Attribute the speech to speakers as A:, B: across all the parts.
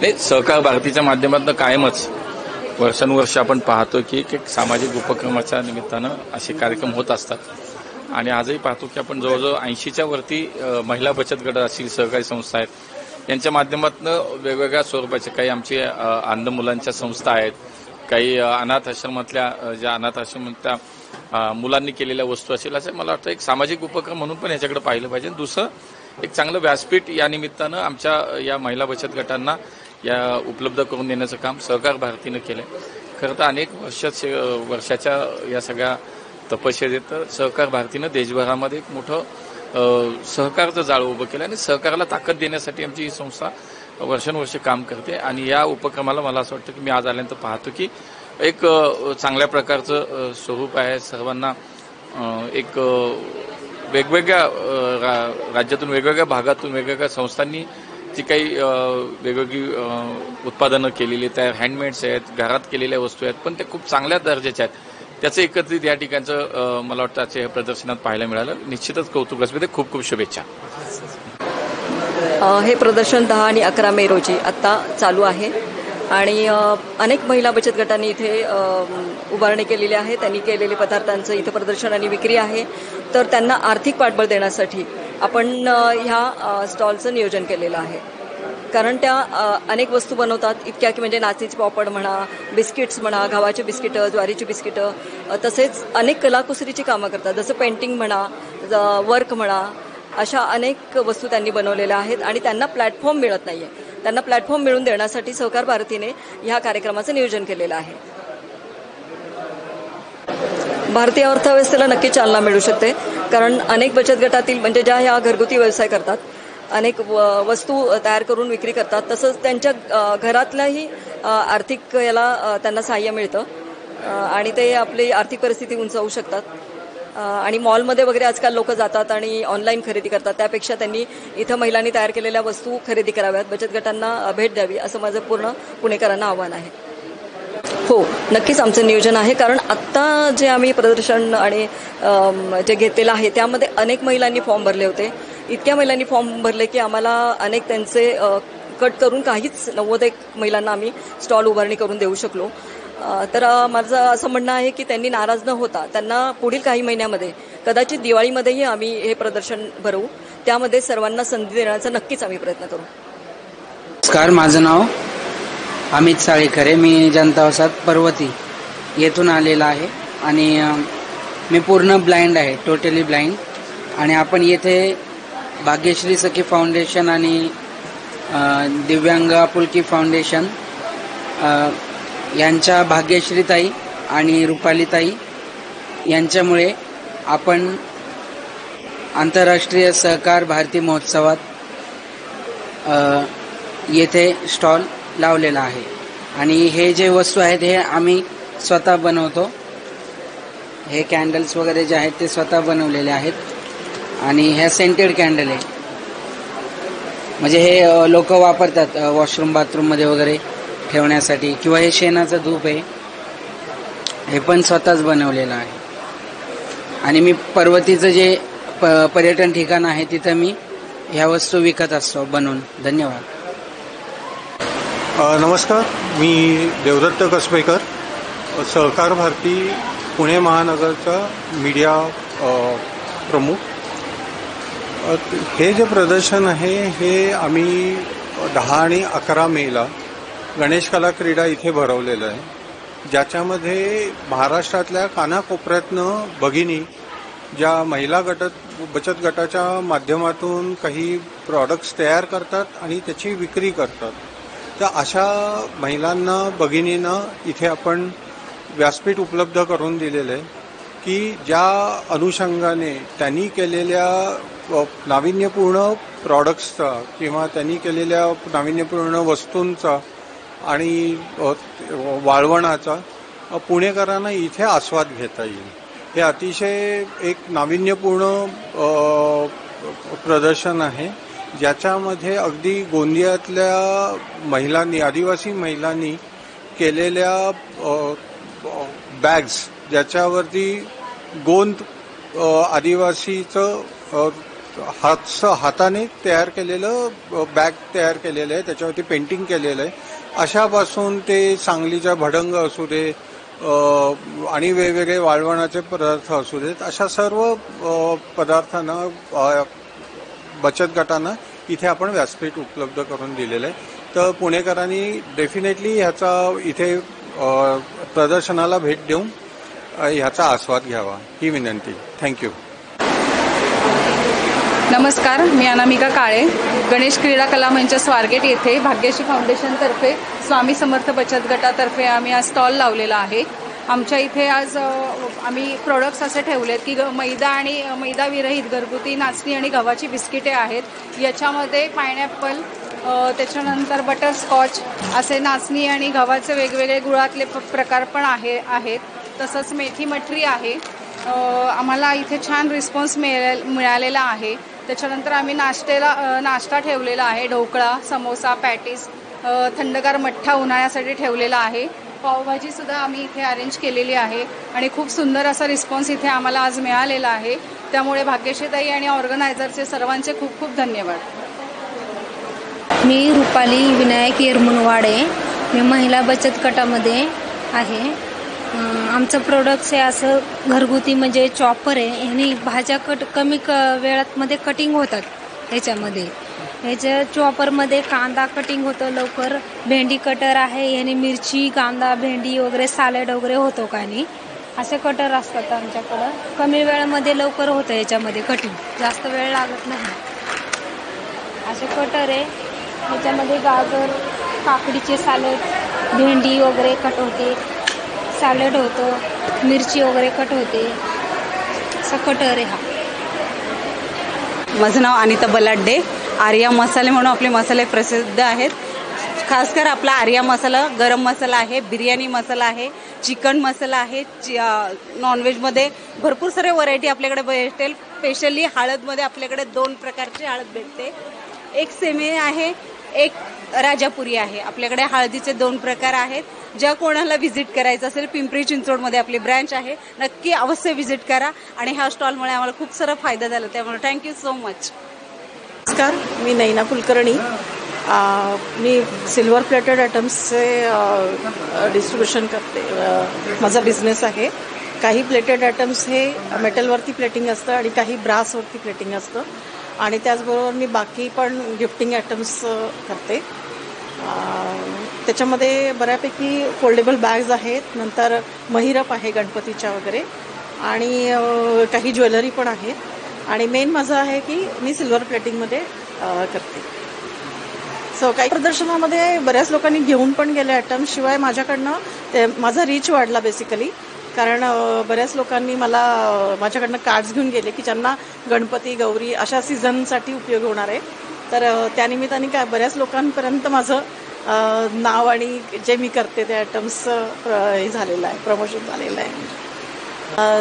A: नाही, सहकार भारतीच्या माध्यमातून कायमच वर्षानुवर्ष आपण पाहतो की एक सामाजिक उपक्रमाच्या निमित्तानं असे कार्यक्रम होत असतात. आणि आजही पाहतो की आपण जवळजवळ 80च्या वरती महिला बचत गट असतील, सहकारी संस्था आहेत, यांच्या माध्यमातून वेगवेगळ्या स्वरूपाचे काही आमचे अंध मुलांच्या संस्था आहेत, काही अनाथ आश्रमातल्या ज्या अनाथ आश्रमातल्या मुलांनी केलेल्या वस्तू असेल, असं मला वाटतं एक सामाजिक उपक्रम म्हणून पण याच्याकडे पाहिलं पाहिजे. दुसरं एक चांगलं व्यासपीठ या निमित्तानं आमच्या या महिला बचत गटांना या उपलब्ध करून देण्याचं काम सहकार भारतीनं केलं. खरं तर अनेक वर्षाच्या या सगळ्या तपश्चर्येत सहकार भारतीनं देशभरामध्ये एक मोठं सहकारचं जाळं उभं केलं आणि सहकाराला ताकद देण्यासाठी आमची ही संस्था वर्षानुवर्षे काम करते. आणि या उपक्रमाला मला असं वाटतं की मी आज आल्यानंतर पाहतो की एक चांगल्या प्रकारचं स्वरूप आहे. सर्वांना एक वेगवेगळ्या राज्यातून, वेगवेगळ्या भागातून, वेगवेगळ्या संस्थांनी जी काही वेगवेगळी उत्पादनं केलेली आहेत, हँडमेड्स आहेत, घरात केलेल्या वस्तू आहेत, पण ते खूप चांगल्या दर्जाच्या आहेत. त्याचं एकत्रित या ठिकाणचं मला वाटतं आजच्या प्रदर्शनात पाहायला मिळालं. निश्चितच कौतुक असते. खूप खूप शुभेच्छा.
B: हे प्रदर्शन 10 आणि 11 मे रोजी आता चालू आहे आणि अनेक महिला बचत गटांनी इथे उभारणी केलेली आहे. त्यांनी केलेले पदार्थांचं इथं प्रदर्शन आणि विक्री आहे. तर त्यांना आर्थिक पाठबळ देण्यासाठी आपण ह्या स्टॉलचं नियोजन केलेलं आहे. कारण त्या अनेक वस्तू बनवतात इतक्या की म्हणजे नाचणीचे पापड म्हणा, बिस्किट्स म्हणा, गव्हाचे बिस्किटं, ज्वारीची बिस्किटं, तसेच अनेक कलाकुसरीची कामं करतात, जसं पेंटिंग म्हणा, वर्क म्हणा, अशा अनेक वस्तू त्यांनी बनवलेल्या आहेत आणि त्यांना प्लॅटफॉर्म मिळत नाहीये. त्यांना प्लॅटफॉर्म मिळवून देण्यासाठी सहकार भारतीने ह्या कार्यक्रमाचं नियोजन केलेलं आहे. भारतीय अर्थव्यवस्थेला नक्की चालना मिळू शकते. कारण अनेक बचत गटातील म्हणजे ज्या ह्या घरगुती व्यवसाय करतात, अनेक वस्तू तयार करून विक्री करतात, तसंच त्यांच्या घरातल्याही आर्थिक याला त्यांना सहाय्य मिळतं आणि ते आपली आर्थिक परिस्थिती उंचावू शकतात. आणि मॉलमध्ये वगैरे आजकाल लोक जातात आणि ऑनलाईन खरेदी करतात, त्यापेक्षा त्यांनी इथं महिलांनी तयार केलेल्या वस्तू खरेदी कराव्यात, बचत गटांना भेट द्यावी, असं माझं पूर्ण पुणेकरांना आव्हान आहे. हो, नक्कीच आमचं नियोजन आहे. कारण आत्ता जे आम्ही प्रदर्शन आणि जे घेतलेलं आहे त्यामध्ये अनेक महिलांनी फॉर्म भरले होते. इतक्या महिलांनी फॉर्म भरले की आम्हाला अनेक त्यांचे कट करून काहीच 91 महिलांना आम्ही स्टॉल उभारणी करून देऊ शकलो. तर माझं असं म्हणणं आहे की त्यांनी नाराज न होता त्यांना पुढील काही महिन्यामध्ये कदाचित दिवाळीमध्येही आम्ही हे प्रदर्शन भरवू. त्यामध्ये सर्वांना संधी देण्याचा नक्कीच आम्ही प्रयत्न करू.
C: नमस्कार, माझं नाव अमित साळेकर आहे. मी जनता वसाहत पर्वती येथून आलेला आहे आणि मी पूर्ण ब्लाइंड आहे, टोटली ब्लाइंड. आणि आपण येथे भाग्यश्री सखी फाउंडेशन आणि दिव्यांग आपुलकी फाउंडेशन यांच्या भाग्यश्रीताई आणि रुपालीताई यांच्यामुळे आपण आंतरराष्ट्रीय सहकार भारती महोत्सवात येथे स्टॉल लावलेला आहे. आणि हे जे वस्तू आहेत हे आम्ही स्वतः बनवतो. हे कॅन्डल्स वगैरे जे आहेत ते स्वतः बनवलेले आहेत. आणि ह्या सेंटेड कॅन्डल आहे, म्हणजे हे लोक वापरतात वॉशरूम बाथरूममध्ये वगैरे ठेवण्यासाठी. किंवा हे शेणाचं धूप आहे, हे पण स्वतःच बनवलेलं आहे. आणि मी पर्वतीचं जे पर्यटन ठिकाण आहे तिथं मी ह्या वस्तू विकत असतो बनवून. धन्यवाद.
D: नमस्कार, मी देवदत्त कसबेकर, सहकार भारती पुणे महानगरचा मीडिया प्रमुख. हे जे प्रदर्शन आहे हे आम्ही 10 आणि 11 मेला गणेश कला क्रीडा इथे भरवलेलं आहे, ज्याच्यामध्ये महाराष्ट्रातल्या कानाकोपऱ्यातनं भगिनी ज्या महिला बचत गटाच्या माध्यमातून काही प्रॉडक्ट्स तयार करतात आणि त्याची विक्री करतात. तर अशा महिलांना, भगिनींना इथे आपण व्यासपीठ उपलब्ध करून दिलेलं आहे की ज्या अनुषंगाने त्यांनी केलेल्या नाविन्यपूर्ण प्रॉडक्ट्सचा किंवा त्यांनी केलेल्या नाविन्यपूर्ण वस्तूंचा आणि वाळवणाचा पुणेकरांना इथे आस्वाद घेता येईल. हे अतिशय एक नाविन्यपूर्ण प्रदर्शन आहे, ज्याच्यामध्ये अगदी गोंदियातल्या महिलांनी, आदिवासी महिलांनी केलेल्या बॅग्स, ज्याच्यावरती गोंद आदिवासीचं हाताने तयार केलेलं बॅग तयार केलेलं आहे, त्याच्यावरती पेंटिंग केलेलं आहे. अशापासून ते सांगलीच्या भडंग असू दे आणि वेगवेगळे वाळवणाचे पदार्थ असू देत, अशा सर्व पदार्थांना बचत गटांना इथे आपण व्यासपीठ उपलब्ध करून दिलेलं आहे. तर पुणेकरांनी डेफिनेटली ह्याचा इथे प्रदर्शनाला भेट देऊन ह्याचा आस्वाद घ्यावा ही विनंती. थँक्यू.
E: नमस्कार, मी अनामिका काळे. गणेश क्रीडा कला मंच स्वारगेट येथे भाग्यश्री फाउंडेशनतर्फे स्वामी समर्थ बचत गटातर्फे आम्ही आज स्टॉल लावलेला आहे. आमच्या इथे आज आम्ही प्रोडक्ट्स असे ठेवलेत की मैदा विरहित घरगुती नाचणी आणि गव्हाची बिस्किटे आहेत. याच्यामध्ये पायनॅपल, त्याच्यानंतर बटरस्कॉच असे नाचणी आणि गव्हाचे वेगवेगळे गुळातले प्रकार पण आहेत. तसंच मेथी मठरी आहे. आम्हाला इथे छान रिस्पॉन्स मिळालेला आहे. त्याच्यानंतर आम्ही नाश्ता ठेवलेला आहे. ढोकळा, समोसा, पॅटीस, थंडगार मठ्ठा उन्हाळ्यासाठी ठेवलेला आहे. पावभाजीसुद्धा आम्ही इथे अरेंज केलेली आहे आणि खूप सुंदर असा रिस्पॉन्स इथे आम्हाला आज मिळालेला आहे. त्यामुळे भाग्यश्रीताई आणि ऑर्गनायझरचे सर्वांचे खूप खूप धन्यवाद.
F: मी रुपाली विनायक येरमुनवाडे. मी महिला बचत गटामध्ये आहे. आमचं प्रोडक्ट्स आहे असं घरगुती म्हणजे चॉपर आहे. ह्यानी भाज्या कमी वेळामध्ये कटिंग होतात. ह्याच्या चॉपरमध्ये कांदा कटिंग होतं लवकर. भेंडी कटर आहे, ह्याने मिरची, कांदा, भेंडी वगैरे सॅलड वगैरे होतो का नाही. असे कटर असतात आमच्याकडं. कमी वेळामध्ये लवकर होतं याच्यामध्ये कटिंग, जास्त वेळ लागत नाही. असे कटर आहे. ह्याच्यामध्ये गाजर, काकडीचे सॅलड, भेंडी वगैरे कट होते, सॅलड होतं, मिरची वगैरे कट होते. असं कटर आहे हा.
G: माझं नाव अनिता बलाड्डे. आर्या मसाले म्हणून आपले मसाले प्रसिद्ध आहेत. खासकर आपला आर्या मसाला गरम मसाला आहे, बिर्याणी मसाला आहे, चिकन मसाला आहे. नॉनव्हेजमध्ये भरपूर सारे व्हरायटी आपल्याकडे भेटेल. स्पेशली हळदमध्ये आपल्याकडे 2 प्रकारची हळद भेटते. एक सेमी आहे, एक राजापुरी आहे. आपल्याकडे हळदीचे 2 प्रकार आहेत. ज्या कोणाला व्हिजिट करायचं असेल, पिंपरी चिंचवडमध्ये आपली ब्रँच आहे, नक्की अवश्य व्हिजिट करा. आणि ह्या स्टॉलमुळे आम्हाला खूप सारा फायदा झाला, त्यामुळे थँक्यू सो मच.
H: नमस्कार, मी नैना कुलकर्णी. मी सिल्वर प्लेटेड आयटम्सचे डिस्ट्रीब्युशन करते. माझा बिझनेस आहे. काही प्लेटेड आयटम्स हे मेटलवरती प्लेटिंग असतं आणि काही ब्रासवरती प्लेटिंग असतं. आणि त्याचबरोबर मी बाकी पण गिफ्टिंग आयटम्स करते. त्याच्यामध्ये बऱ्यापैकी फोल्डेबल बॅग्स आहेत, नंतर महिरप आहे गणपतीच्या वगैरे, आणि काही ज्वेलरी पण आहे. आणि मेन माझं आहे की मी सिल्वर प्लेटिंगमध्ये करते. सो काही प्रदर्शनामध्ये बऱ्याच लोकांनी घेऊन पण गेले आयटम्स. शिवाय माझ्याकडनं ते माझा रीच वाढला बेसिकली, कारण बऱ्याच लोकांनी माझ्याकडनं कार्ड्स घेऊन गेले की ज्यांना गणपती, गौरी अशा सीझनसाठी उपयोग होणार आहे. तर त्यानिमित्ताने काय बऱ्याच लोकांपर्यंत माझं नाव आणि जे मी करते ते आयटम्स हे झालेलं आहे, प्रमोशन झालेलं आहे.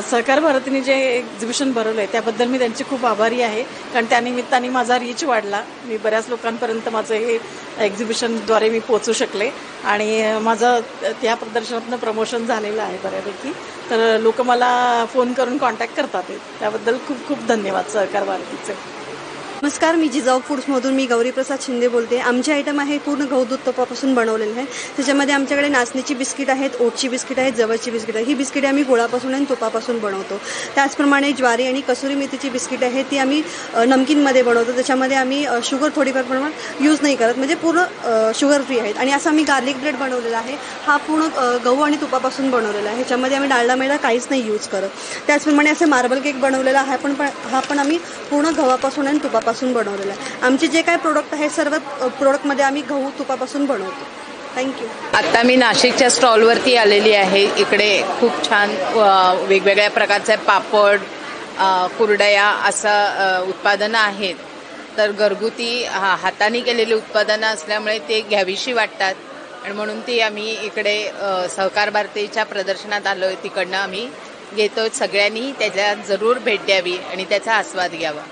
H: सहकार भारतीने जे एक्झिबिशन भरवलं आहे त्याबद्दल मी त्यांची खूप आभारी आहे, कारण त्यानिमित्ताने माझा रीच वाढला. मी बऱ्याच लोकांपर्यंत माझं हे एक्झिबिशनद्वारे मी पोहोचू शकले आणि माझं त्या प्रदर्शनातनं प्रमोशन झालेलं आहे बऱ्यापैकी. तर लोक मला फोन करून कॉन्टॅक्ट करतात. त्याबद्दल खूप खूप धन्यवाद सहकार भारतीचे.
I: नमस्कार, मी जिजाऊ फूड्समधून मी गौरीप्रसाद शिंदे बोलते. आमचे आयटम आहे पूर्ण गहू दूध तुपापासून बनवलेले आहे. त्याच्यामध्ये आमच्याकडे नाचणीची बिस्किट आहेत, ओटची बिस्किट आहेत, जवळची बिस्किट आहे. ही बिस्किटे आम्ही गुळापासून आणि तुपापासून बनवतो. त्याचप्रमाणे ज्वारी आणि कसुरी मेथीची बिस्किट आहे, ती आम्ही नमकीनमध्ये बनवतो. त्याच्यामध्ये आम्ही शुगर थोडीफार प्रमाणात यूज नाही करत, म्हणजे पूर्ण शुगर फ्री आहेत. आणि असं आम्ही गार्लिक ब्रेड बनवलेला आहे. हा पूर्ण गहू आणि तुपापासून बनवलेला आहे. ह्याच्यामध्ये आम्ही डालडा मैदा काहीच नाही यूज करत. त्याचप्रमाणे असे मार्बल केक बनवलेला आहे, हा पण आम्ही पूर्ण गव्हापासून आणि तुपापासून बनवलेलं आहे. आमचे जे काही प्रोडक्ट आहे सर्व प्रोडक्टमध्ये आम्ही गहू तुपापासून बनवतो. थँक्यू.
E: आता मी नाशिकच्या स्टॉलवरती आलेली आहे. इकडे खूप छान वेगवेगळ्या प्रकारचे पापड, कुरडया असं उत्पादनं आहेत. तर घरगुती हाताने केलेली उत्पादनं असल्यामुळे ते घ्यावीशी वाटतात आणि म्हणून ती आम्ही इकडे सहकार भारतीच्या प्रदर्शनात आलो आहे. तिकडनं आम्ही घेतो. सगळ्यांनी त्याच्यात जरूर भेट द्यावी आणि त्याचा आस्वाद घ्यावा.